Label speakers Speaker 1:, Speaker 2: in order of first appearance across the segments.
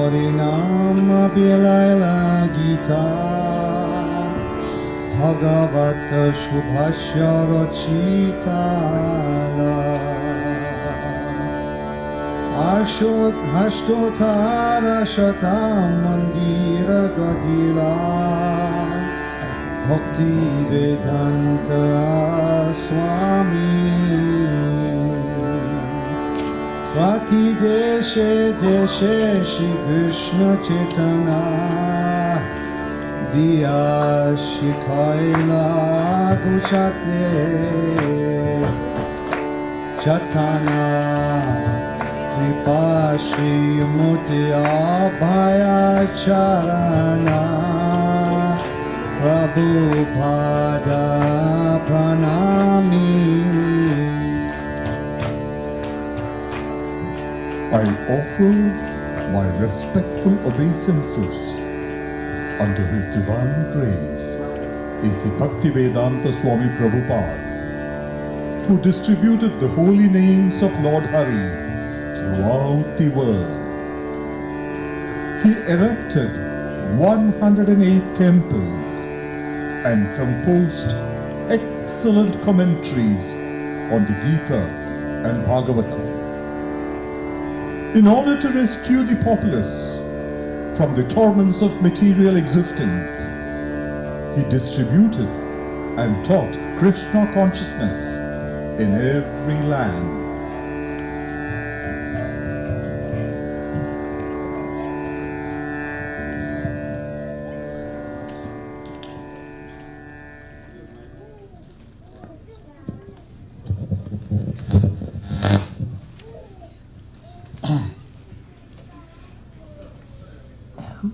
Speaker 1: Harinama Bilaila Gita Bhagavata Shubhashya Rachitala Ashtotara Shatam Mandira Gadila Bhakti Vedanta Swami Vati Deshe Deshe Shri Krishna Chaitanya Diya Shikhaila Guchate Chatana Kripa Shri Murti Abhaya Charana Prabhupada Pranami.
Speaker 2: I offer my respectful obeisances under His Divine Grace, A.C. Bhaktivedanta Swami Prabhupada, who distributed the holy names of Lord Hari throughout the world. He erected 108 temples and composed excellent commentaries on the Gita and Bhagavatam. In order to rescue the populace from the torments of material existence, he distributed and taught Krishna consciousness in every land.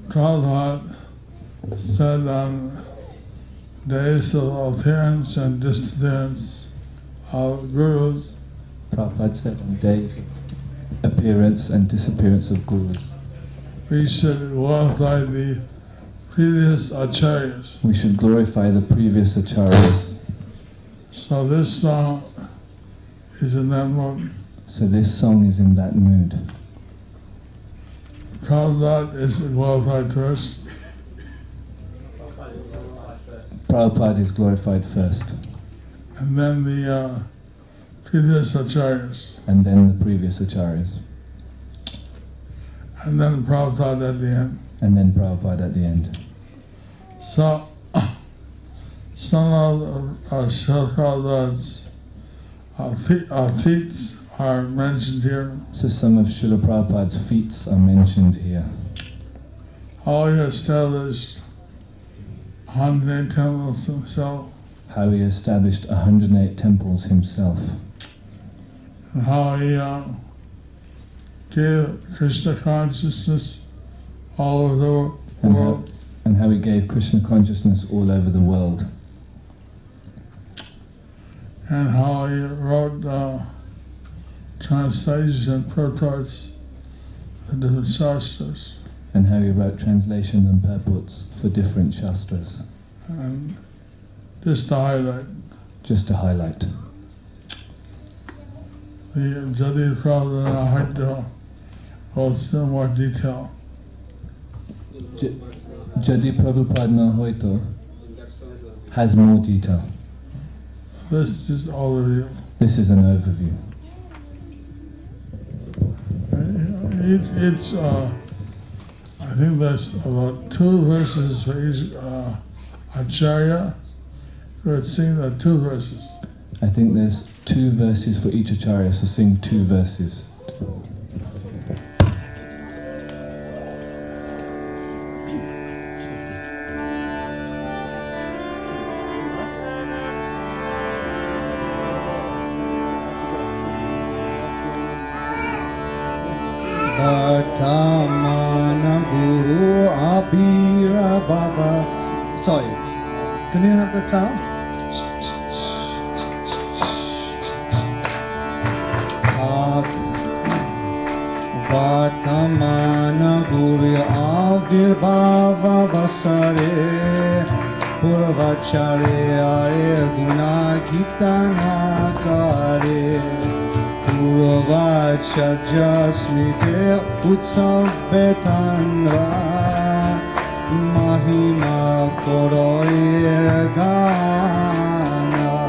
Speaker 3: Prabhupada said on days of appearance and disappearance of gurus.
Speaker 4: Prabhupada said on days of appearance and disappearance of gurus,
Speaker 3: We should glorify the previous acaryas.
Speaker 4: We should glorify the previous acaryas.
Speaker 3: So this song is in that mood.
Speaker 4: So this song is in that mood.
Speaker 3: Prabhupada is glorified first.
Speaker 4: Prabhupada is glorified first.
Speaker 3: And then the previous acaryas.
Speaker 4: And then the previous acaryas.
Speaker 3: And then Prabhupada at the end.
Speaker 4: And then Prabhupada at the end.
Speaker 3: So, some of Srila Prabhupada's feet are mentioned here.
Speaker 4: So some of Srila Prabhupada's feats are mentioned here.
Speaker 3: How he established 108 temples himself.
Speaker 4: How he established 108 temples himself.
Speaker 3: And how he gave Krishna consciousness all over the world.
Speaker 4: And how he gave Krishna consciousness all over the world.
Speaker 3: And how he wrote translations and purports for different shastras.
Speaker 4: And how he wrote translations and purports for different shastras.
Speaker 3: And just to highlight.
Speaker 4: Just to highlight.
Speaker 3: The Jadi Prabhupada goes into more detail.
Speaker 4: Jadi Prabhupada Hoito has more detail.
Speaker 3: This is just overview.
Speaker 4: This is an overview.
Speaker 3: It's I think there's about 2 verses for each acharya. You would sing the 2 verses.
Speaker 4: I think there's 2 verses for each acharya, so sing 2 verses.
Speaker 1: Bhattamana Guru Abhira Baba. Sorry, can you have the sound? Bhattamana Guru Abhira Vasare Pūrvācārya-gaṇera Guna Gita Nakare śrī-guru-pūrvācārya-smite utsavvetanra mahimā koroye-gaṇera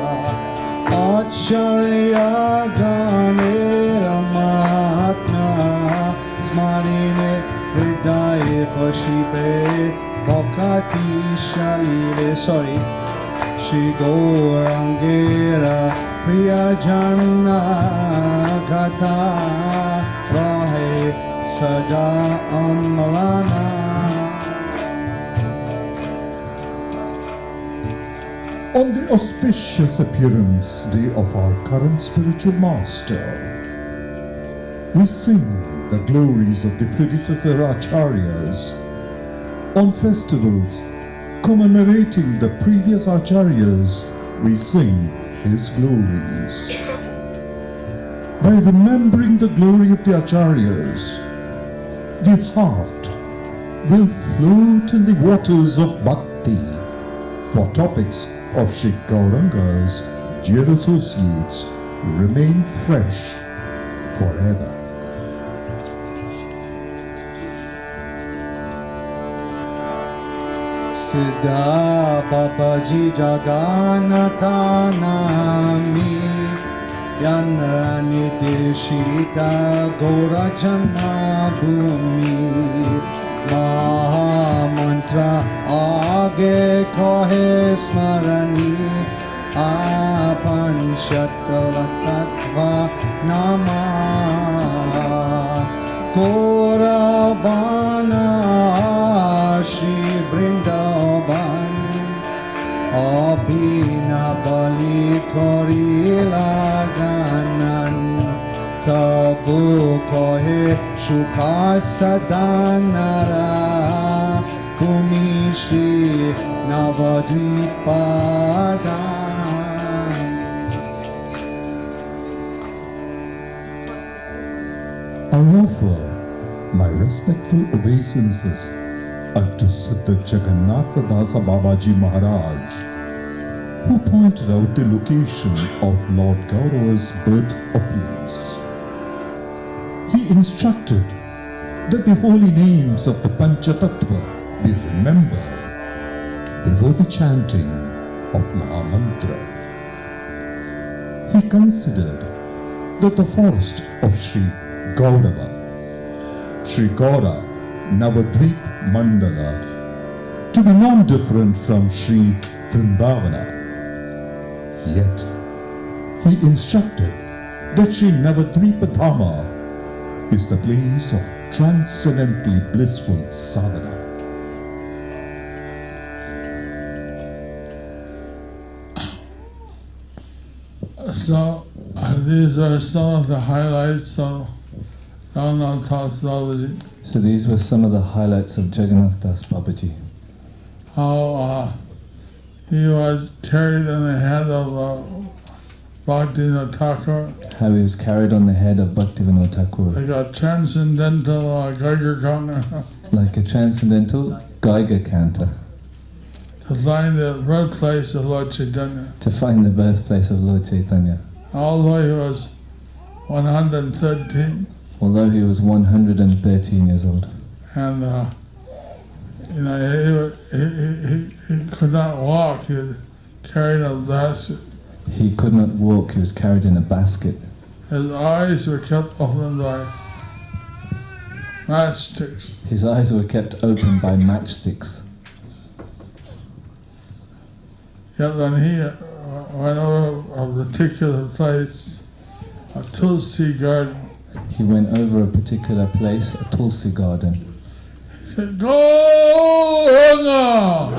Speaker 1: ācāryas-gaṇera mahimā smarine hridaye pashipe bhakati sharire śrī-guru-pūrvācārya priyajana gata rahe sada amrana.
Speaker 2: On the auspicious appearance day of our current spiritual master, we sing the glories of the predecessor acaryas. On festivals commemorating the previous acaryas, we sing his glories. By remembering the glory of the acaryas, the heart will float in the waters of bhakti for topics of Sri Gauranga's dear associates remain fresh forever.
Speaker 1: Siddha Babaji Jagannathanami Yanrani Deshita Gaurajana Bhumi Mahamantra Age Kahe Smarani Apanshatva Nama Kauravana Shri Vrindavan Abhina Bali Korila Ganan Tabu Kohe Shukha Sadanara Kumi Shri Navadvipada.
Speaker 2: I offer my respectful obeisances unto Siddha Jagannatha Dasa Babaji Maharaj, who pointed out the location of Lord Gaurava's birthplace. He instructed that the holy names of the Panchatattva be remembered before the chanting of Mahamantra. He considered that the forest of Sri Gaurava, Sri Gaura Navadvip Mandala, to be non-different from Sri Vrindavana. Yet, he instructed that Sri Navadvipa Dhama is the place of transcendently blissful sadhana.
Speaker 3: So, these are some of the highlights of Jagannath Das Babaji.
Speaker 4: So these were some of the highlights of Jagannath Das Babaji.
Speaker 3: How he was carried on the head of Bhaktivinoda Thakur.
Speaker 4: How he was carried on the head of Bhaktivinoda Thakur.
Speaker 3: Like a transcendental Geiger counter.
Speaker 4: Like a transcendental Geiger counter.
Speaker 3: To find the birthplace of Lord Chaitanya.
Speaker 4: To find the birthplace of Lord Chaitanya.
Speaker 3: Although he was 113.
Speaker 4: Although he was 113 years old.
Speaker 3: And he could not walk. He was carried in a basket.
Speaker 4: He could not walk. He was carried in a basket.
Speaker 3: His eyes were kept open by matchsticks.
Speaker 4: His eyes were kept open by matchsticks.
Speaker 3: Yet when he went over a particular place, a Tulsi garden,
Speaker 4: he went over a particular place, a Tulsi garden.
Speaker 3: He said, Gauranga!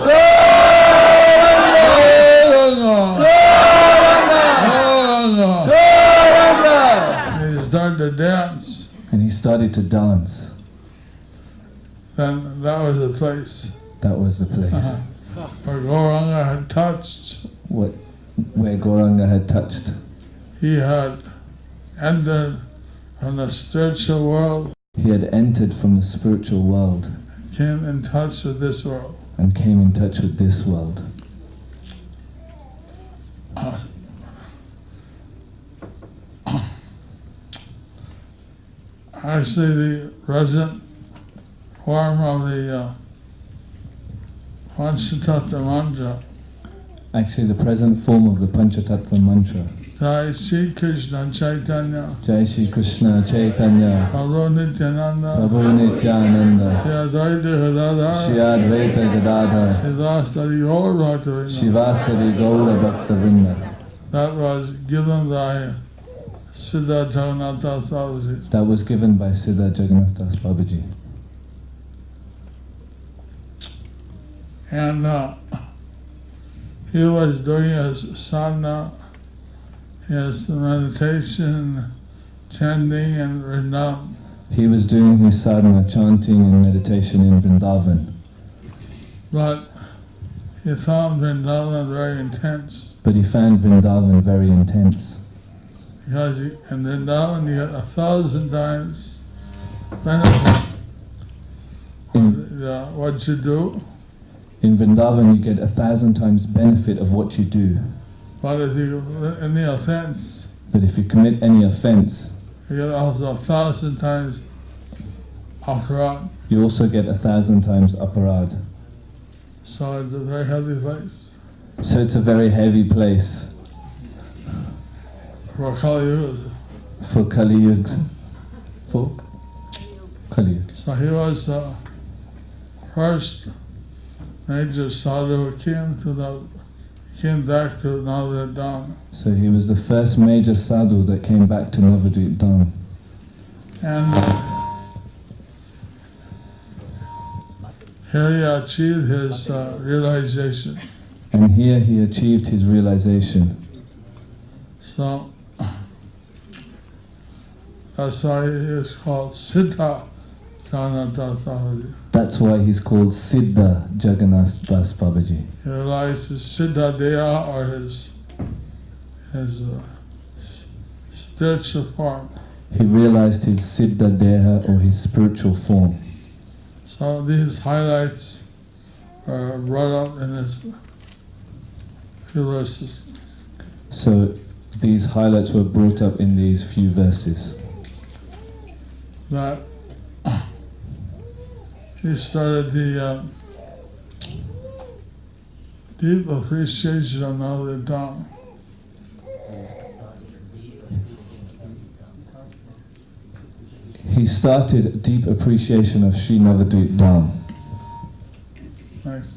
Speaker 3: Gauranga! And he started to dance.
Speaker 4: And he started to dance.
Speaker 3: Then that was the place.
Speaker 4: That was the place.
Speaker 3: Where Gauranga had touched.
Speaker 4: Where Gauranga had touched.
Speaker 3: He had entered from the spiritual world.
Speaker 4: He had entered from the spiritual world.
Speaker 3: Came in touch with this world.
Speaker 4: And came in touch with this world.
Speaker 3: actually the present form of the Panchatattva mantra.
Speaker 4: Actually, the present form of the Panchatattva mantra.
Speaker 3: Jai Shri Krishna Chaitanya,
Speaker 4: Jai Shri Krishna Chaitanya,
Speaker 3: Prabhu Nityananda,
Speaker 4: Prabhu Nityananda,
Speaker 3: Shri Advaita Gadadhar,
Speaker 4: Shri Advaita Gadadhar,
Speaker 3: Shivastari Gaur Bhaktivinoda.
Speaker 4: Shivasari Gaura Bhaktavrinda.
Speaker 3: That was given by Siddha Jagannath Swamiji.
Speaker 4: That was given by Siddha Jagannath Swamiji.
Speaker 3: And he was doing his sadhana, his meditation, chanting and Vrindavan.
Speaker 4: He was doing his sadhana, chanting and meditation in Vrindavan.
Speaker 3: But he found Vrindavan very intense.
Speaker 4: But he found Vrindavan very intense.
Speaker 3: Because in Vrindavan you get 1,000 times benefit of what you do.
Speaker 4: In Vrindavan you get 1,000 times benefit of what you do.
Speaker 3: But if you commit any offense,
Speaker 4: But if you commit any offense,
Speaker 3: you get also 1,000 times aparad.
Speaker 4: you also get 1,000 times aparad.
Speaker 3: So it's a very heavy place
Speaker 4: So it's a very heavy place
Speaker 3: for Kali Yuga.
Speaker 4: for Kali Yuga. For Kali Yuga.
Speaker 3: So he was the first major sadhu who came back to Navadvip Dham.
Speaker 4: So he was the first major sadhu that came back to Navadvip Dham.
Speaker 3: And here he achieved his realization.
Speaker 4: And here he achieved his realization.
Speaker 3: So that's why he is called Siddha Jagannath Swamiji.
Speaker 4: That's why he's called Siddha Jagannath Das Babaji.
Speaker 3: He realized his Siddha Deha, or his spiritual form.
Speaker 4: He realized his Siddha Deha, or his spiritual form.
Speaker 3: So these highlights are brought up in this few verses.
Speaker 4: So these highlights were brought up in these few verses.
Speaker 3: That he started the deep appreciation of Navadvip Dham.
Speaker 4: He started deep appreciation of Sri Navadvip Dham.
Speaker 3: Thanks.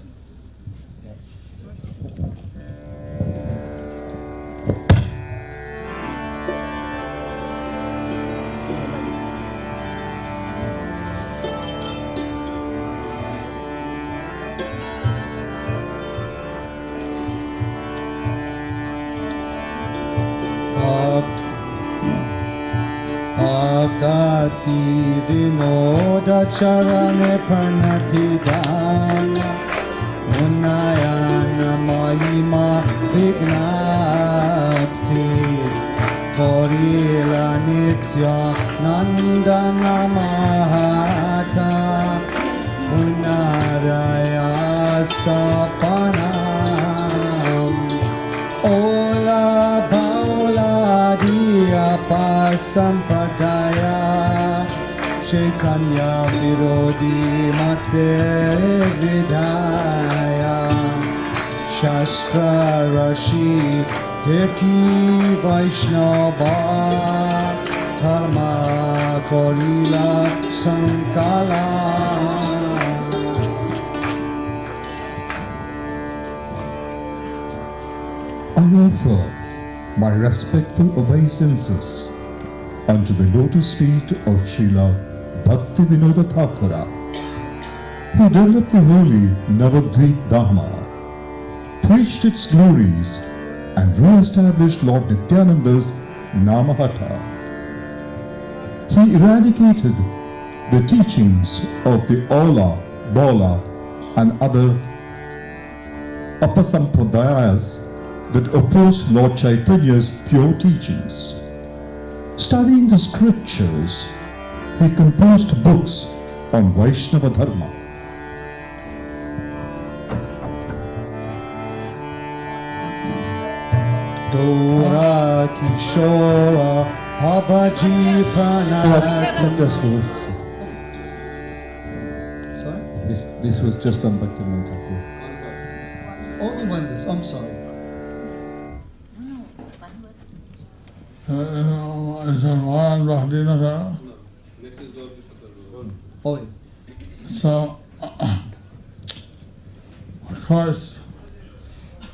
Speaker 1: Vinoda charane pranati dana Unayana mahimā vignapti Korila nitya nandana mahata Unaraya stapanam Ola bhaula diya pasampadaya Chaitanya Virodhi Mate Vidhaya Shastra Rashi Deki Vaishnava Dharma Korila Sankala.
Speaker 2: I offer my respectful obeisances unto the lotus feet of Srila Bhaktivinoda Thakura, who developed the holy Navadvip Dhamma, preached its glories, and re-established Lord Nityananda's Namahata. He eradicated the teachings of the Ola, Bola, and other Apasampradayas that opposed Lord Chaitanya's pure teachings. Studying the scriptures, he composed books on Vaishnava Dharma.
Speaker 1: Dora Kishora Babaji Pranati. Sorry?
Speaker 4: This was just on Bhaktivinoda Thakur.
Speaker 1: Only one this. I'm sorry.
Speaker 3: It's on one Bhaktivinoda.
Speaker 1: Oh, yeah.
Speaker 3: So, of course,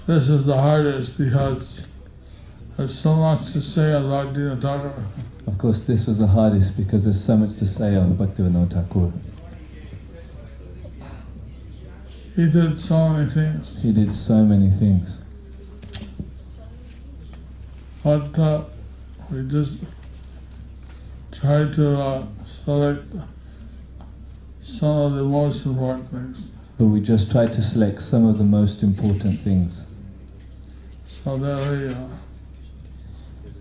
Speaker 3: this is the hardest because there's so much to say about Bhaktivinoda Thakur.
Speaker 4: Of course, this was the hardest because there's so much to say on Bhaktivinoda Thakur.
Speaker 3: He did so many things.
Speaker 4: He did so many things.
Speaker 3: But we just try to select some of the most important things.
Speaker 4: But we just try to select some of the most important things.
Speaker 3: So that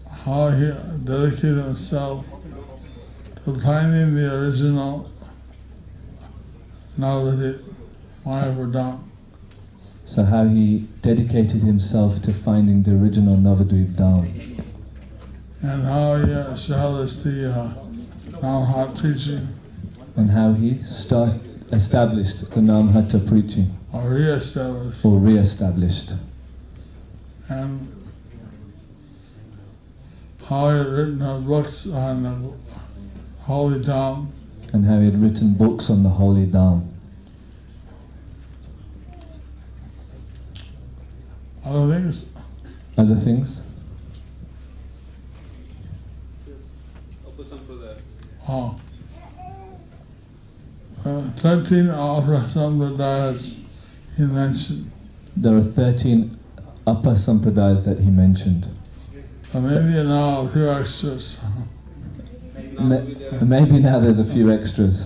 Speaker 3: how he dedicated himself to finding the original Navadvip Mayapur.
Speaker 4: So how he dedicated himself to finding the original Navadvip Dham.
Speaker 3: And how he established the Namhat teaching.
Speaker 4: And how he established the Namhata preaching.
Speaker 3: Or re-established.
Speaker 4: Or re-established.
Speaker 3: And how he had written books on the Holy Dham.
Speaker 4: And how he had written books on the Holy Dham.
Speaker 3: Other things?
Speaker 4: Other things?
Speaker 3: Oh. 13 Upper Sampradayas he mentioned.
Speaker 4: There are 13 Upper Sampradayas that he mentioned.
Speaker 3: Maybe now a few extras.
Speaker 4: Maybe now there's a few extras.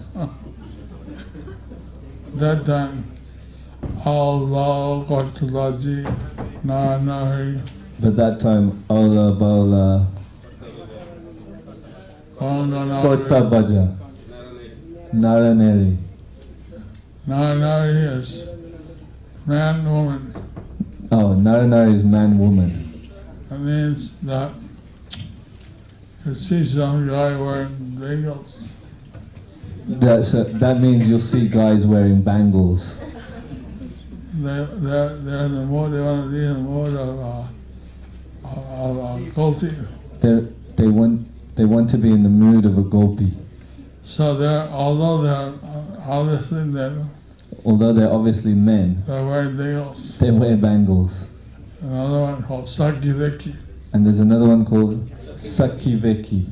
Speaker 3: That time, Allah Kotalaji Naranahi.
Speaker 4: But that time, Ola Bola Kota Baja Naraneri.
Speaker 3: Naranari is man, woman.
Speaker 4: Oh, Naranari is man, woman.
Speaker 3: That means that you see some guy wearing bangles.
Speaker 4: That means you'll see guys wearing bangles.
Speaker 3: They're in the mood, they want to be in the mood of gopi. They want to be in the mood of a gopi. So although they're obviously men, they're wearing bangles.
Speaker 4: They wear bangles.
Speaker 3: Another one called Sakiveki.
Speaker 4: And there's another one called Sakiveki.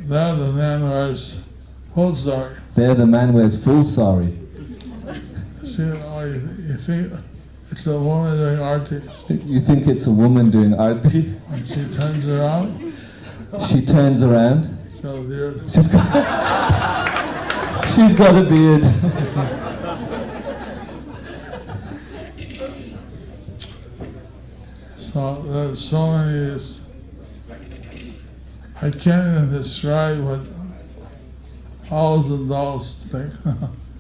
Speaker 3: There the man wears full sari.
Speaker 4: There the man wears full sari.
Speaker 3: See, you think it's a woman doing arti.
Speaker 4: You think it's a woman doing arti?
Speaker 3: When she turns around.
Speaker 4: She turns around. She's got a beard.
Speaker 3: So there's so many. I can't even describe what owls and dolls think.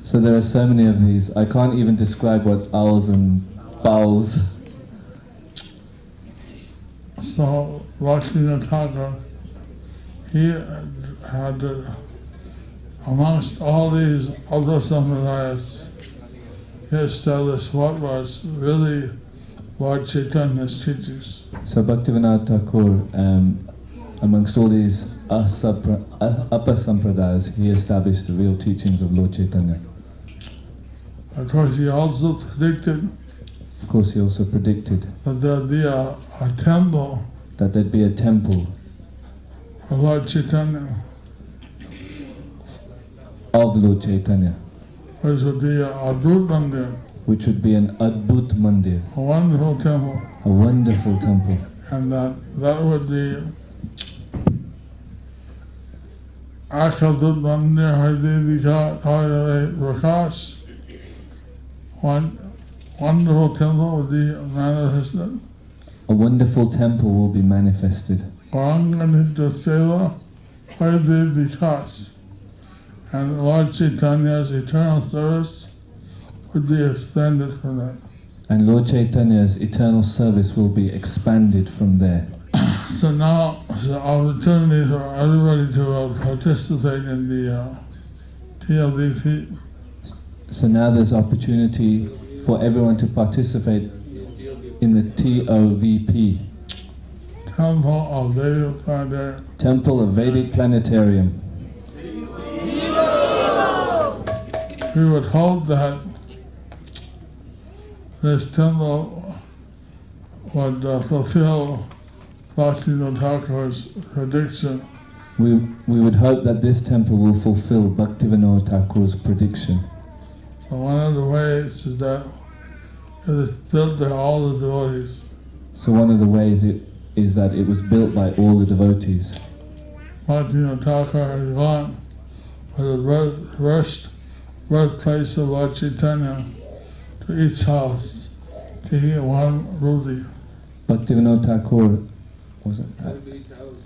Speaker 4: So there are so many of these. I can't even describe what owls and bowls.
Speaker 3: So Bhaktivinoda Thakur, he had amongst all these other sampradayas, he established what was really Lord Chaitanya's teachings.
Speaker 4: So Bhaktivinoda Thakur, amongst all these upper sampradayas, he established the real teachings of Lord Chaitanya.
Speaker 3: Of course, he also predicted.
Speaker 4: Of course, he also predicted
Speaker 3: that there'd be a temple.
Speaker 4: That there'd be a temple
Speaker 3: of Lord Chaitanya.
Speaker 4: Of Lord Chaitanya.
Speaker 3: Which would be a Adbhut Mandir.
Speaker 4: Which would be an Adbhut Mandir.
Speaker 3: A wonderful temple.
Speaker 4: A wonderful temple.
Speaker 3: And that would be Akadut Mandir Haidevika Prakash. One wonderful temple would be manifested.
Speaker 4: A wonderful temple will be manifested.
Speaker 3: Ranganita Seva Haidevika. And Lord Chaitanya's eternal service would be expanded from that.
Speaker 4: And Lord Chaitanya's eternal service will be expanded from there.
Speaker 3: So now it's an opportunity for everybody to participate in the TLDP.
Speaker 4: So now there's opportunity for everyone to participate in the TOVP,
Speaker 3: Temple of Vedic Planetarium.
Speaker 4: Temple of Vedic Planetarium.
Speaker 3: We would hope that this temple would fulfill Bhaktivinoda Thakur's prediction.
Speaker 4: We would hope that this temple will fulfill Bhaktivinoda Thakur's prediction.
Speaker 3: So one of the ways is that it is built by all the devotees.
Speaker 4: So one of the ways is that it was built by all the devotees.
Speaker 3: Bhaktivinoda Thakur has gone for the birthplace of Lord Chaitanya to each house to get one rupee.
Speaker 4: Bhaktivinoda Thakur,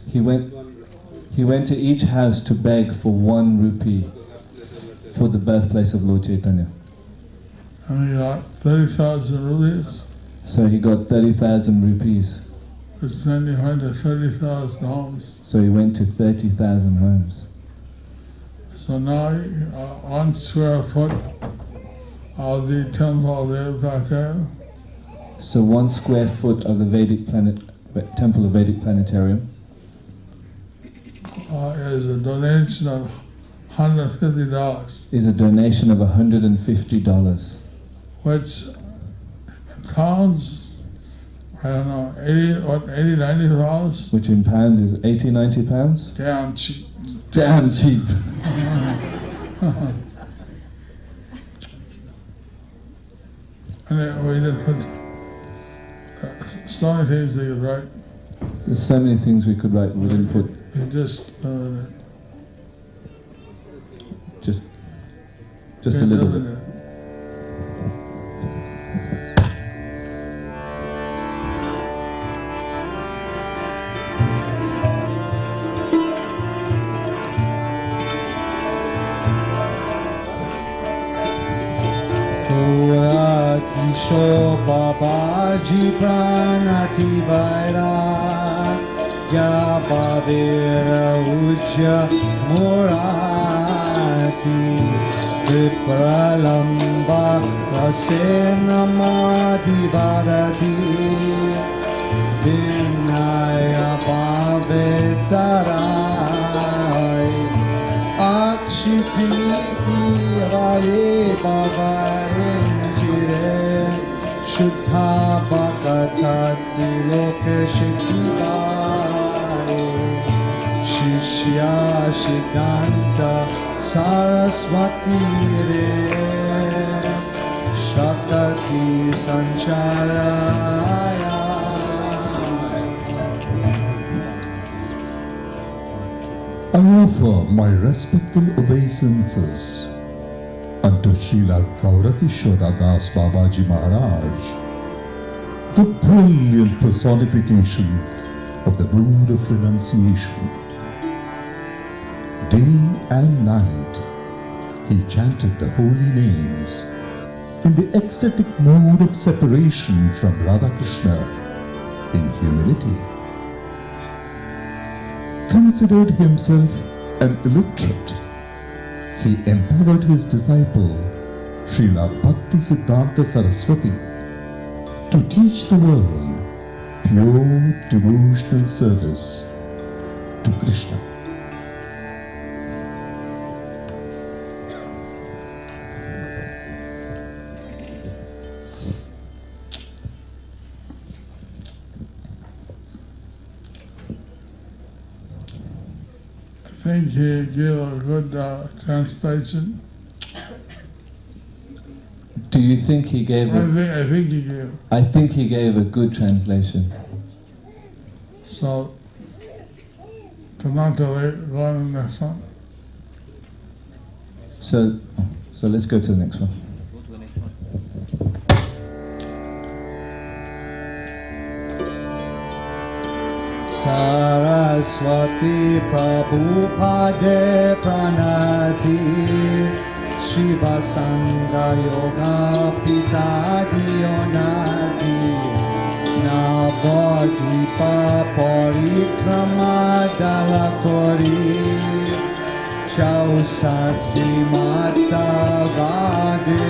Speaker 4: he went to each house to beg for 1 rupee for the birthplace of Lord Chaitanya.
Speaker 3: And he got 30,000 rupees,
Speaker 4: So he got 30,000 rupees.
Speaker 3: which then he went to 30,000 homes.
Speaker 4: So he went to 30,000 homes.
Speaker 3: So now 1 square foot of the temple of the Planetarium
Speaker 4: So 1 square foot of the Temple of Vedic Planetarium
Speaker 3: is a donation of $150,
Speaker 4: is a donation of $150,
Speaker 3: which pounds, I don't know, 80, 90 dollars?
Speaker 4: which in pounds is 80, 90 pounds?
Speaker 3: Damn cheap.
Speaker 4: Damn cheap.
Speaker 3: And then we did put so many things they could write.
Speaker 4: There's so many things we could write, but we didn't put
Speaker 3: You just
Speaker 4: just a little bit.
Speaker 1: Kisho Babaji Pranati Vaira Ya Bhavira Ujja Murati Vipralamba Rasena Madhi Bharati Vinaya Bhavitarai Akshiti Raye Bhavai Shuddha Bhagata Tiloke Shikivare Shishya Shikanta Saraswati Re Shakati Sancharaya.
Speaker 2: I offer my respectful obeisances unto Srila Gaurakishora Das Babaji Maharaj, the brilliant personification of the mood of renunciation. Day and night he chanted the holy names in the ecstatic mood of separation from Radha Krishna in humility. Considered himself an illiterate, he empowered his disciple, Srila Bhakti Siddhanta Saraswati, to teach the world pure devotional service to Krishna.
Speaker 3: I think he gave a good translation.
Speaker 4: Do you think he gave
Speaker 3: I think he gave.
Speaker 4: I think he gave a good translation.
Speaker 3: So, to not delay, go on to the next one.
Speaker 4: So let's go to the next one.
Speaker 1: Saraswati Prabhupada Pranati Shiva Sangha Yoga Pita Dionati Na Godipa parikrama dala kori Chausati mata vade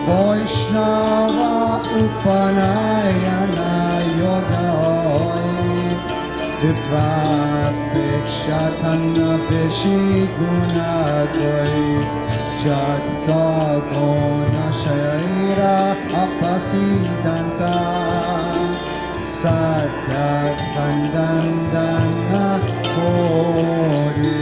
Speaker 1: Vaishnava upanayana yoga Viprapekshatana peshi guna koi Jatta gona shaira apasidanta Satya Sandandana Kori.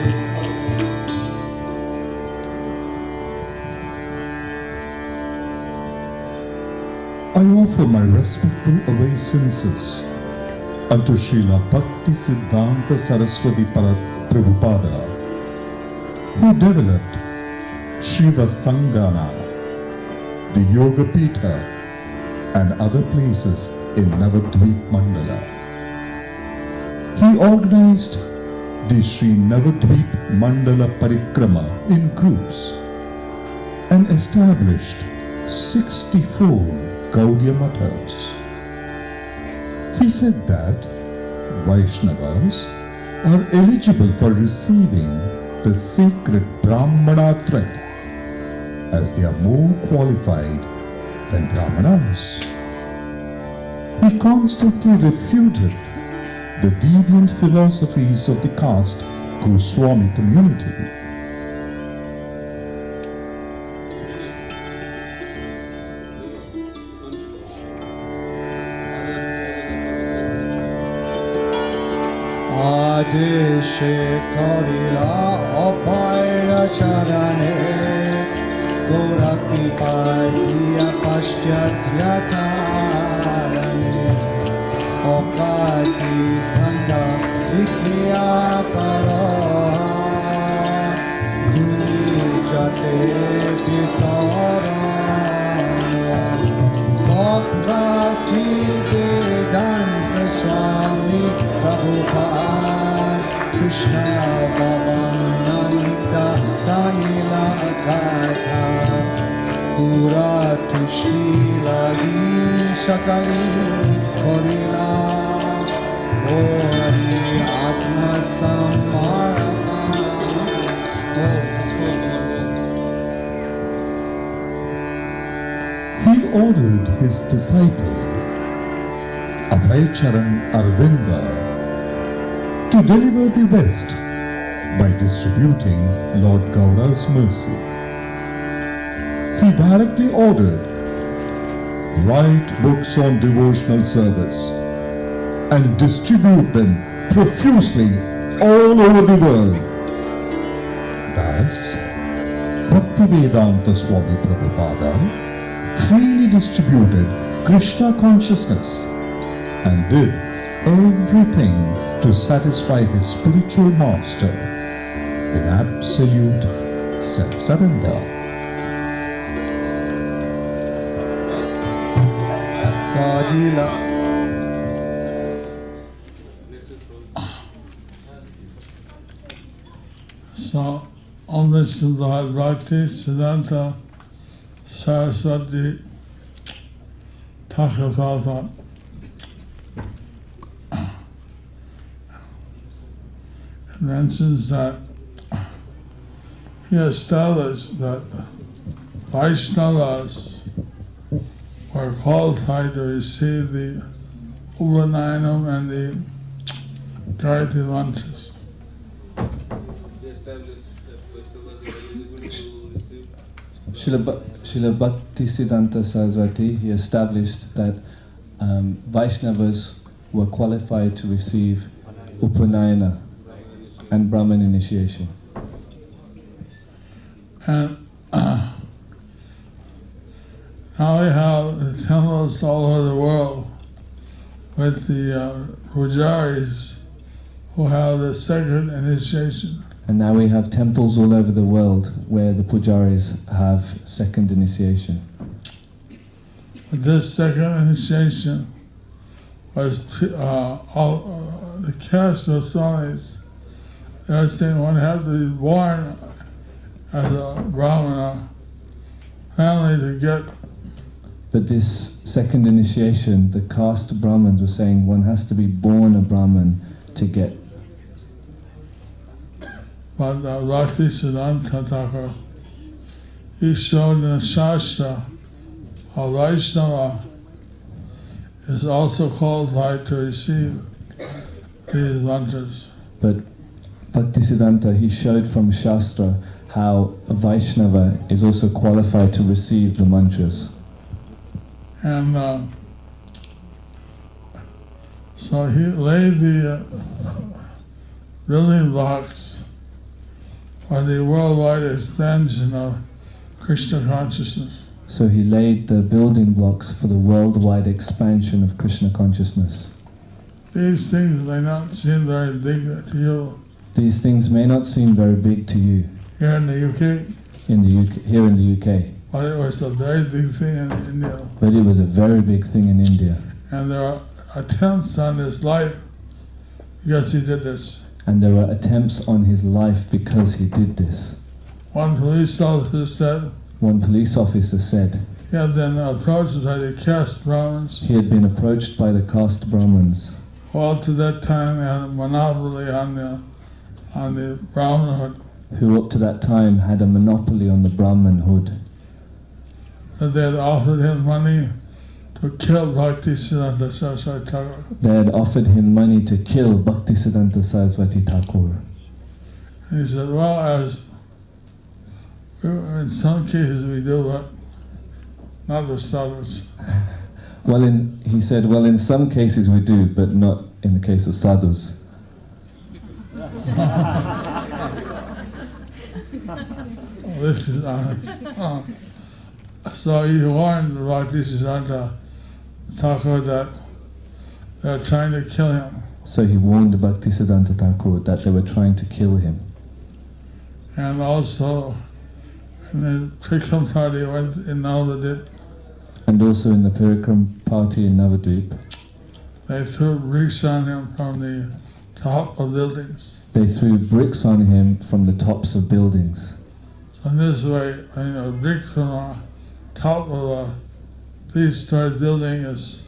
Speaker 2: I offer my respectful obeisances unto Srila Bhakti Siddhanta Saraswati Prabhupada, who developed Shiva Sangana, the Yoga Pitha, and other places in Navadvip Mandala. He organized the Sri Navadvip Mandala Parikrama in groups and established 64 Gaudiya Mathas. He said that Vaishnavas are eligible for receiving the sacred Brahmana thread as they are more qualified than Brahmanas. He constantly refuted the deviant philosophies of the caste Goswami community.
Speaker 1: Adeshe Karila Apaya Charane Goraki Paiya Paschatyakarane Okati Kanda Ikriya Kara Duni Jate Pitara Okati Vedanta Swami Prabhupada Krishna Bhavananda Tanila Katha Pura Tushilagi Shakali Korila Ori Atma Samarama.
Speaker 2: He ordered his disciple Abhaycharan Arvinda to deliver the West by distributing Lord Gaura's mercy. He directly ordered, write books on devotional service and distribute them profusely all over the world. Thus, Bhaktivedanta Swami Prabhupada freely distributed Krishna consciousness and did everything to satisfy his spiritual master in absolute self-surrender.
Speaker 3: So, on this Bhakti Siddhanta Saraswati Prabhupada mentions that he established that Vaishnavas were qualified to receive the Upanayana and the Gayatri mantras.
Speaker 4: Srila Bhakti Siddhanta Saraswati, he established that Vaishnavas were qualified to receive Upanayana and Brahman initiation.
Speaker 3: And now we have the temples all over the world with the pujaris who have the sacred initiation.
Speaker 4: And now we have temples all over the world where the pujaris have second initiation.
Speaker 3: But this second initiation was the caste of Swamis. They were saying one had to be born as a Brahmana family to get.
Speaker 4: But this second initiation, the caste Brahmins were saying one has to be born a Brahmin to get.
Speaker 3: But Bhaktisiddhanta Thakur, he showed in the Shastra how Vaishnava is also qualified to receive these mantras.
Speaker 4: But Bhaktisiddhanta, he showed from Shastra how a Vaishnava is also qualified to receive the mantras.
Speaker 3: And so he laid the building blocks for the worldwide expansion of Krishna consciousness.
Speaker 4: So he laid the building blocks for the worldwide expansion of Krishna consciousness.
Speaker 3: These things may not seem very big to you.
Speaker 4: These things may not seem very big to you
Speaker 3: Here in the UK,
Speaker 4: here in the UK,
Speaker 3: but it was a very big thing in India.
Speaker 4: but it was a very big thing in India.
Speaker 3: And there are attempts on his life because he did this.
Speaker 4: And there were attempts on his life because he did this.
Speaker 3: One police officer said
Speaker 4: One police officer said
Speaker 3: he had been approached by the caste Brahmins,
Speaker 4: he had been approached by the caste Brahmins,
Speaker 3: who up to that time had a monopoly on the Brahmanhood.
Speaker 4: who up to that time had a monopoly on the Brahmanhood.
Speaker 3: That they had offered him money to kill Bhaktisiddhanta Saraswati Thakur.
Speaker 4: They had offered him money to kill Bhaktisiddhanta Saraswati Thakur.
Speaker 3: And he said, well, as in some cases we do, but not the sadhus.
Speaker 4: He said, well, in some cases we do, but not in the case of sadhus.
Speaker 3: This is so he warned Bhaktisiddhanta Thakur that they're trying to kill him.
Speaker 4: So he warned Bhaktisiddhanta Thakur that they were trying to kill him.
Speaker 3: And also, in the Trikram party went in Navadvip,
Speaker 4: And also in the Parikram party in Navadvip,
Speaker 3: they threw bricks on him from the top of buildings.
Speaker 4: they threw bricks on him from the tops of buildings.
Speaker 3: So in this way, a brick from the top of a three-story building is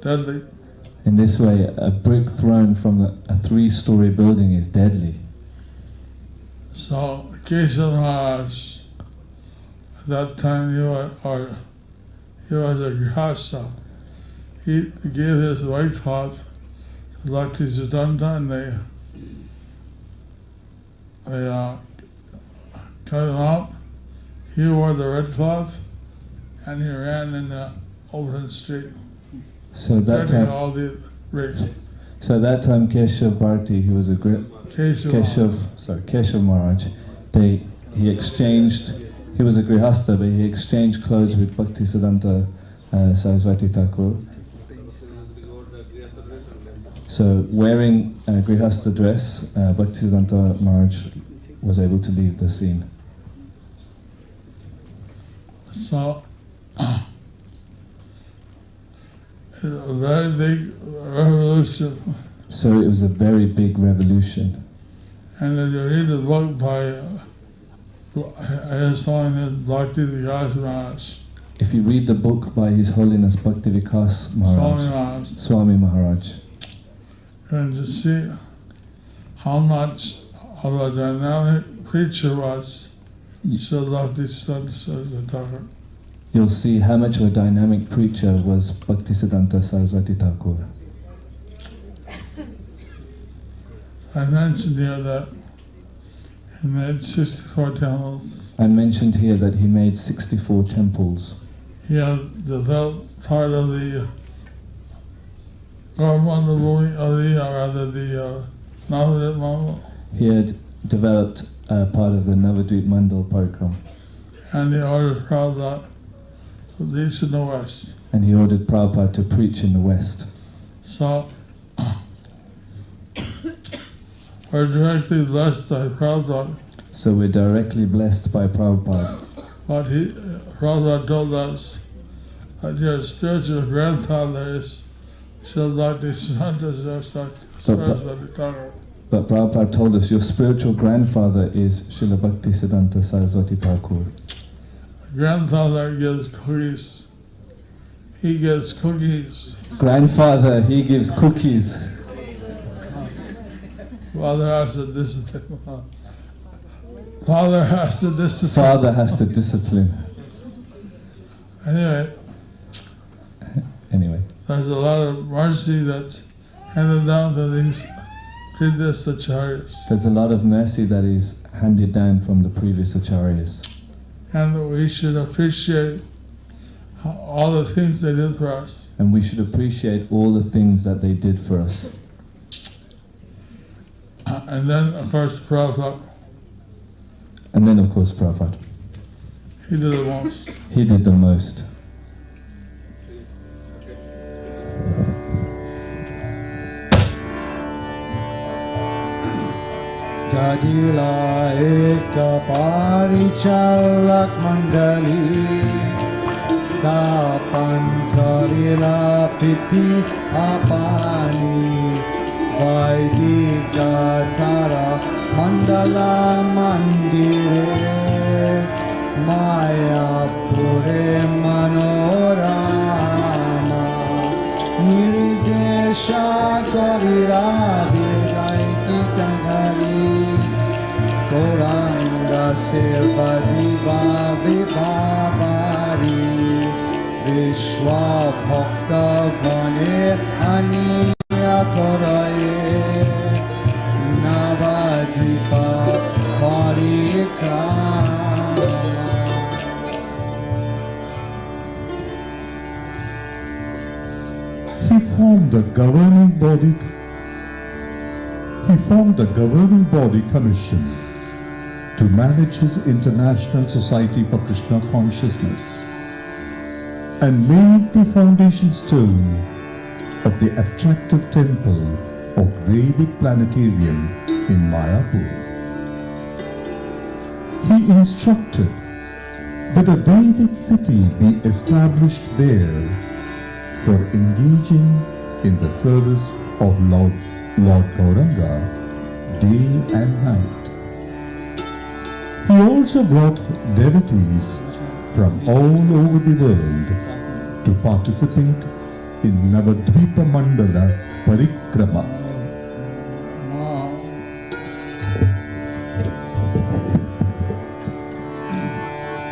Speaker 3: deadly.
Speaker 4: In this way, a brick thrown from a three-story building is deadly.
Speaker 3: So Gurumaharaj, at that time he was a grihastha. He gave his white cloth to Bhaktisiddhanta, and they cut him up. He wore the red cloth, and he ran in the open street,
Speaker 4: So that
Speaker 3: carrying
Speaker 4: time,
Speaker 3: all the bricks.
Speaker 4: Keshav Bharti, who was a Keshav Maharaj, he exchanged. He was a grihastha, but he exchanged clothes with Bhaktisiddhanta Saraswati Thakur. So wearing a grihastha dress, Bhaktisiddhanta Maharaj was able to leave the scene.
Speaker 3: So, a very big revolution.
Speaker 4: So it was a very big revolution.
Speaker 3: And if you read the book by His Holiness Bhakti Vikas Maharaj,
Speaker 4: If you read the book by His Holiness Bhakti Vikas Maharaj, Swami Maharaj,
Speaker 3: you're going to see how much of a dynamic preacher was Srila Bhaktisiddhanta Thakur.
Speaker 4: you'll see how much of a dynamic preacher was Bhaktisiddhanta Saraswati Thakur.
Speaker 3: I mentioned here that he made 64 temples.
Speaker 4: I mentioned here that he made 64 temples.
Speaker 3: He had developed part of the Navadvip Mandal.
Speaker 4: He had developed part of the Navadvip Mandal Parikram,
Speaker 3: And he ordered Prabhupada to preach in the West.
Speaker 4: and he ordered Prabhupada to preach in the West.
Speaker 3: So, we're directly blessed by Prabhupada.
Speaker 4: So we're directly blessed by Prabhupada.
Speaker 3: But Prabhupada told us that your spiritual grandfather is Srila Bhaktisiddhanta Saraswati Thakur.
Speaker 4: But Prabhupada told us your spiritual grandfather is Srila Bhaktisiddhanta Saraswati Thakur.
Speaker 3: Grandfather gives cookies he gives cookies.
Speaker 4: Grandfather, he gives cookies.
Speaker 3: Father has to discipline. Father has to discipline.
Speaker 4: Father has to discipline.
Speaker 3: Anyway, there's a lot of mercy that's handed down to these previous acaryas.
Speaker 4: There's a lot of mercy that is handed down from the previous acaryas.
Speaker 3: And we should appreciate all the things they did for us.
Speaker 4: And we should appreciate all the things that they did for us.
Speaker 3: And then, of course, Prabhupada.
Speaker 4: And then, of course, Prabhupada.
Speaker 3: He did the most.
Speaker 4: He did the most.
Speaker 1: Jadila eka parichalak mandali Stapan karila piti apani Vaidika tara mandala mandire Maya pure manorama Niridesha karila virai kitangari Goranga Silva Diva Vibhavari Vishwa Bhakta Vane Aniya Koraye Navadipa Parikrama.
Speaker 2: He formed the governing body commission to manage his International Society for Krishna Consciousness and made the foundation stone of the attractive temple of Vedic Planetarium in Mayapur. He instructed that a Vedic city be established there for engaging in the service of Lord Gauranga day and night. He also brought devotees from all over the world to participate in Navadvipa Mandala Parikrama.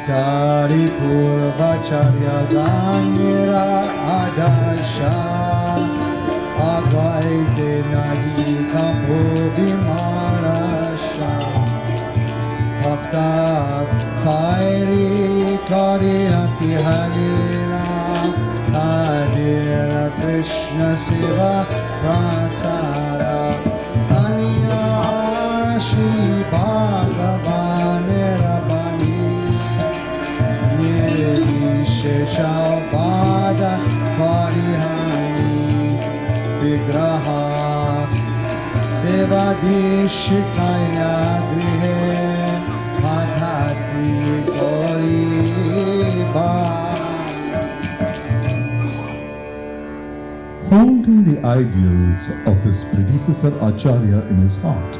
Speaker 1: śrī-guru-pūrvācārya-gaṇera adasha Agvaite nahi kampo vimarasha Bhakta kairi kariyati halila Hadira Krishna Siva Prasara Taniya Shri Bhagavanera Bani Nirvishesha Vada Parihani Vigraha Sevadishikaya Grihe Madhati Goriba.
Speaker 2: Holding the ideals of his predecessor Acharya in his heart,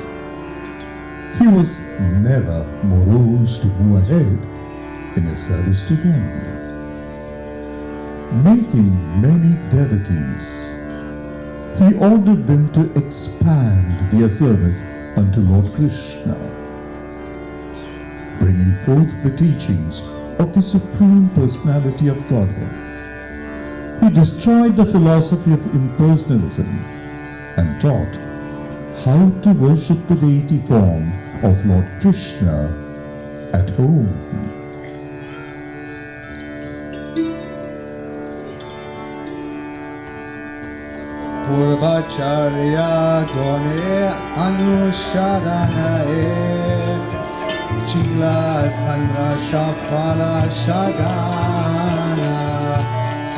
Speaker 2: he was never morose to move ahead in his service to them. Making many devotees, he ordered them to expand their service unto Lord Krishna, bringing forth the teachings of the Supreme Personality of Godhead. He destroyed the philosophy of impersonalism and taught how to worship the deity form of Lord Krishna at home.
Speaker 1: Pūrvācārya-gaṇera anusharanaye Chila Khandra Shafala Shadana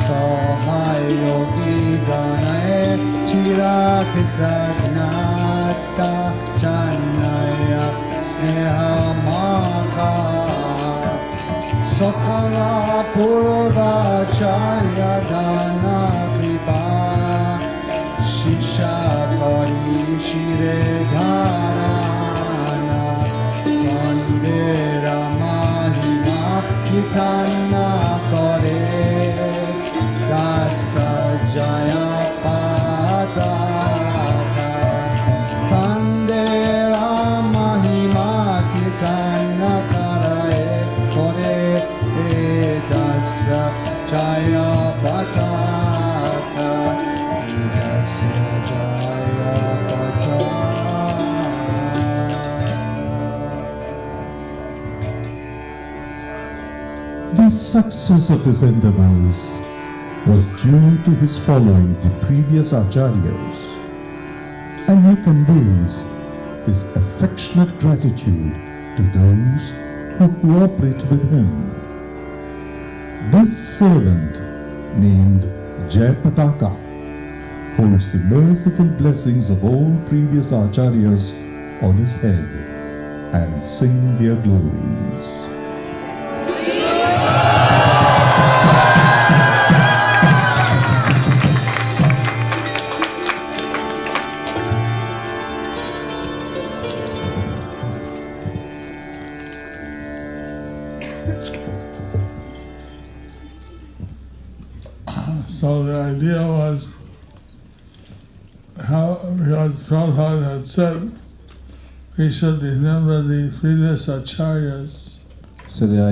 Speaker 1: Sahayogi Ganaye Chira Kritanata Chanaya Sneha Maka Sakala Pūrvācārya-gaṇera Kripa Shisha Kari Shire Dharana Kandera Mahimā Kitana Kare
Speaker 2: success of his endeavors was due to his following the previous acaryas, and he conveys his affectionate gratitude to those who cooperate with him. This servant, named Jayapataka, holds the merciful blessings of all previous acaryas on his head and sing their glories.
Speaker 3: So the idea was how Prabhupada had said we should remember the previous acaryas.
Speaker 4: So the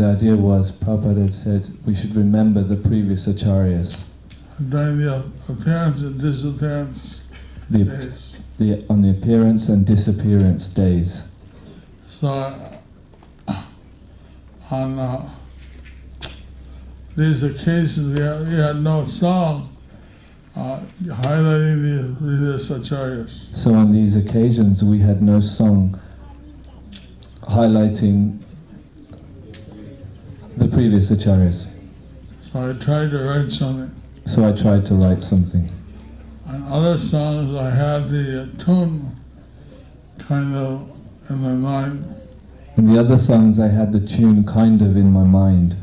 Speaker 4: idea was, Prabhupada had said we should remember the previous acaryas.
Speaker 3: During the appearance and disappearance days.
Speaker 4: On the appearance and disappearance days.
Speaker 3: So on these occasions we had no song highlighting the previous acaryas.
Speaker 4: So on these occasions we had no song highlighting the previous acaryas.
Speaker 3: So I tried to write something.
Speaker 4: So I tried to write something.
Speaker 3: On other songs I had the tune kind of in my mind.
Speaker 4: In the other songs I had the tune kind of in my mind.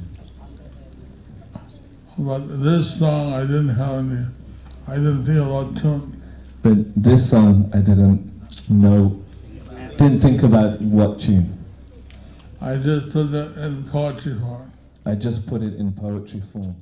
Speaker 3: But this song I didn't have any, I didn't think about tune.
Speaker 4: But this song I didn't think about what tune.
Speaker 3: I just put it in poetry form.
Speaker 4: I just put it in poetry form.